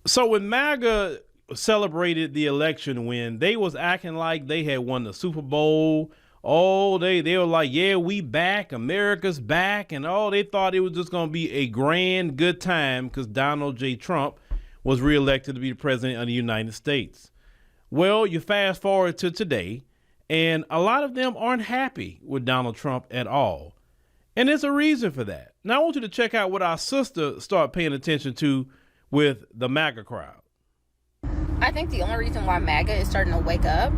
So when MAGA celebrated the election win, they was acting like they had won the Super Bowl. Oh, they were like, yeah, we back, America's back, and they thought it was just gonna be a grand good time because Donald J. Trump was reelected to be the president of the United States. Well, you fast forward to today, and a lot of them aren't happy with Donald Trump at all. And there's a reason for that. Now, I want you to check out what our sister started paying attention to with the MAGA crowd. I think the only reason why MAGA is starting to wake up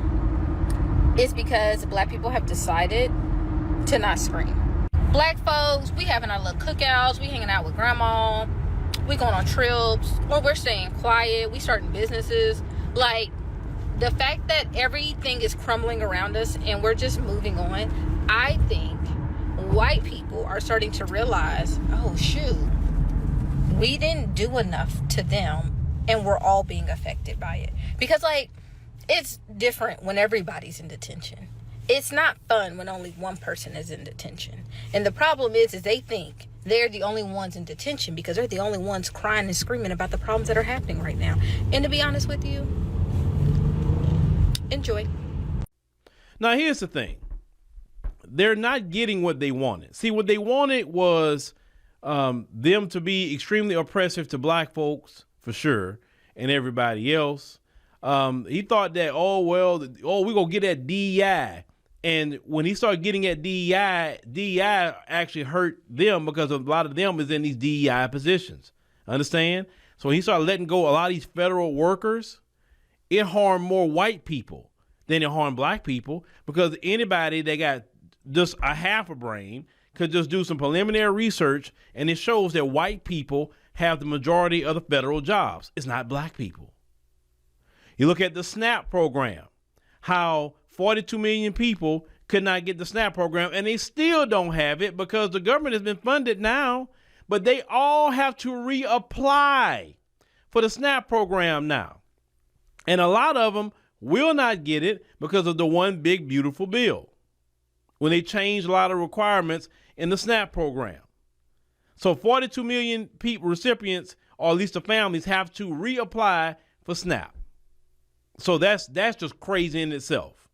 is because black people have decided to not scream. Black folks, we having our little cookouts, we hanging out with grandma, we going on trips, or we're staying quiet, we starting businesses. Like, the fact that everything is crumbling around us and we're just moving on, I think white people are starting to realize, oh shoot, we didn't do enough to them and we're all being affected by it. Because like, it's different when everybody's in detention. It's not fun when only one person is in detention. And the problem is they think they're the only ones in detention because they're the only ones crying and screaming about the problems that are happening right now. And to be honest with you, enjoy. Now, here's the thing. They're not getting what they wanted. See, what they wanted was them to be extremely oppressive to black folks, for sure, and everybody else. He thought that, we're going to get at DEI. And when he started getting at DEI actually hurt them because a lot of them is in these DEI positions. Understand? So he started letting go a lot of these federal workers. It harmed more white people than it harmed black people because anybody that got just a half a brain could just do some preliminary research, and it shows that white people have the majority of the federal jobs. It's not black people. You look at the SNAP program, how 42 million people could not get the SNAP program, and they still don't have it because the government has been funded now, but they all have to reapply for the SNAP program now. And a lot of them will not get it because of the one big beautiful bill, when they changed a lot of requirements in the SNAP program. So 42 million people, recipients, or at least the families, have to reapply for SNAP. So that's just crazy in itself.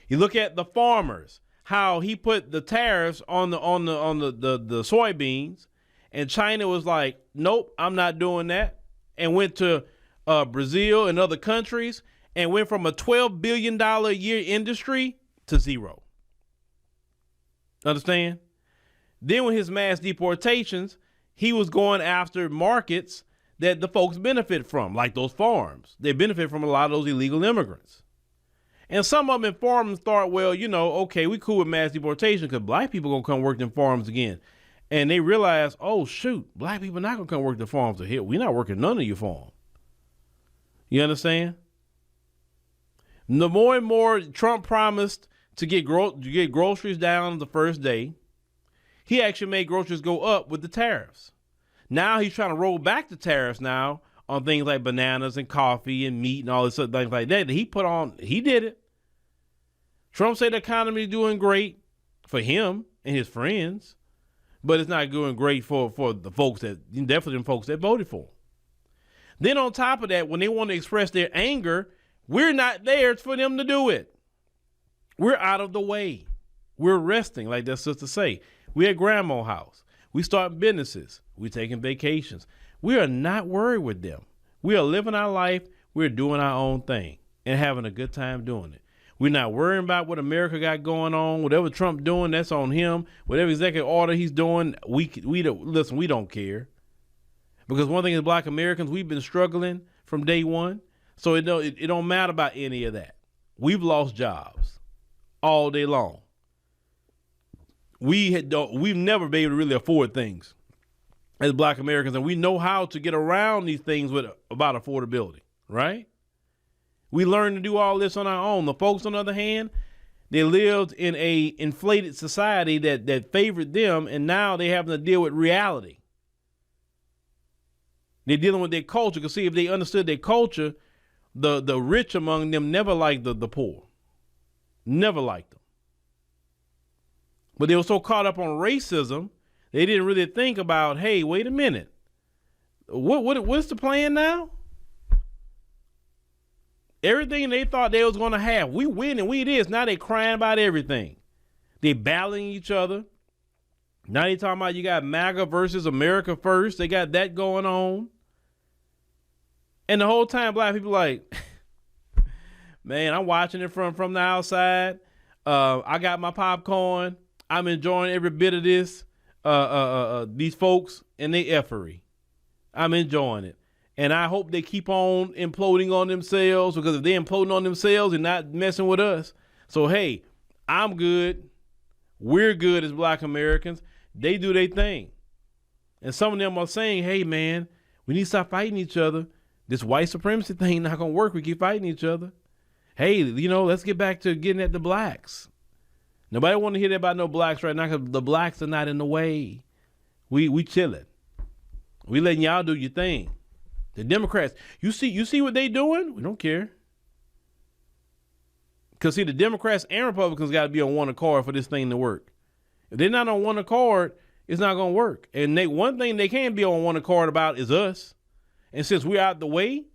You look at the farmers, how he put the tariffs on the soybeans, and China was like, nope, I'm not doing that, and went to Brazil and other countries and went from a $12 billion a year industry to zero. Understand? Then with his mass deportations, he was going after markets that the folks benefit from, like those farms. They benefit from a lot of those illegal immigrants. And some of them in farms thought, well, okay, we cool with mass deportation because black people going to come work in farms again. And they realized, oh, shoot, black people not going to come work the farms here. We're not working none of your farm. You understand? The more and more Trump promised to get groceries down the first day, he actually made groceries go up with the tariffs. Now he's trying to roll back the tariffs now on things like bananas and coffee and meat and all this other things like that he did it. Trump said the economy is doing great for him and his friends, but it's not doing great for the folks definitely the folks that voted for him. Then on top of that, when they want to express their anger, we're not there for them to do it. We're out of the way. We're resting, like that sister say. We're at grandma's house. We start businesses. We're taking vacations. We are not worried with them. We are living our life. We're doing our own thing and having a good time doing it. We're not worrying about what America got going on. Whatever Trump doing, that's on him. Whatever executive order he's doing, we don't care. Because one thing is, black Americans, we've been struggling from day one. So it don't matter about any of that. We've lost jobs all day long. We've never been able to really afford things as black Americans, and we know how to get around these things about affordability, right? We learned to do all this on our own. The folks, on the other hand, they lived in a inflated society that favored them, and now they having to deal with reality. They're dealing with their culture, because see, if they understood their culture, the rich among them never liked the poor. Never liked them. But they were so caught up on racism, they didn't really think about, hey, wait a minute. What's the plan now? Everything they thought they was going to have, we win and we this. Now they crying about everything. They battling each other. Now they talking about you got MAGA versus America first. They got that going on. And the whole time black people like, man, I'm watching it from the outside. I got my popcorn. I'm enjoying every bit of this. These folks and they effery. I'm enjoying it. And I hope they keep on imploding on themselves, because if they're imploding on themselves, they're not messing with us. So, hey, I'm good. We're good as black Americans. They do their thing. And some of them are saying, hey, man, we need to stop fighting each other. This white supremacy thing not going to work. We keep fighting each other. Hey, let's get back to getting at the blacks. Nobody want to hear that about no blacks right now, because the blacks are not in the way. We chilling. We letting y'all do your thing. The Democrats, you see what they doing? We don't care. Because see, the Democrats and Republicans got to be on one accord for this thing to work. If they're not on one accord, it's not going to work. And one thing they can be on one accord about is us. And since we're out the way,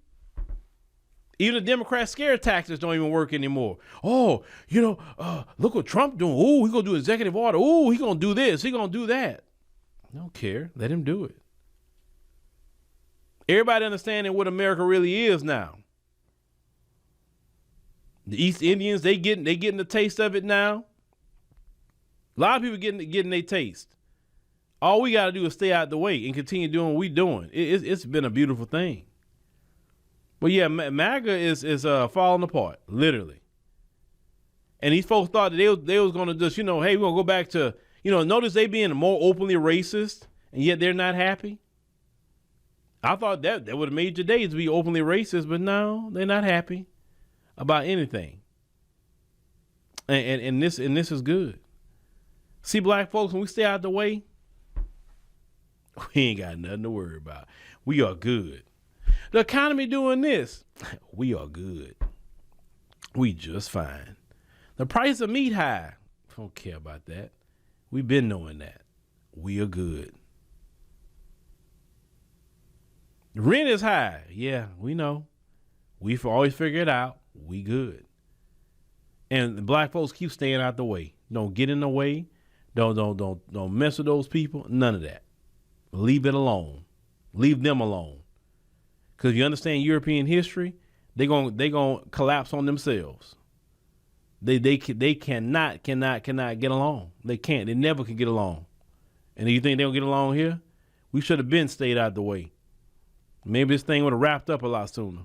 even the Democrat scare tactics don't even work anymore. Oh, look what Trump doing. Oh, he's going to do executive order. Oh, he's going to do this. He's going to do that. I don't care. Let him do it. Everybody understanding what America really is now. The East Indians, they getting a taste of it now. A lot of people getting their taste. All we got to do is stay out the way and continue doing what we doing. It's been a beautiful thing. But yeah, MAGA is falling apart, literally. And these folks thought that they was going to just, hey, we're going to go back to, notice they being more openly racist, and yet they're not happy. I thought that would have made your days to be openly racist, but no, they're not happy about anything. And this is good. See, black folks, when we stay out the way, we ain't got nothing to worry about. We are good. The economy doing this, we are good. We just fine. The price of meat high, don't care about that. We've been knowing that. We are good. Rent is high. Yeah, we know. We've always figured it out. We good. And the black folks keep staying out the way. Don't get in the way. Don't mess with those people. None of that. Leave it alone. Leave them alone. Because you understand European history, they gonna collapse on themselves. They cannot get along. They can't. They never can get along. And you think they'll get along here? We should have been stayed out the way. Maybe this thing would have wrapped up a lot sooner.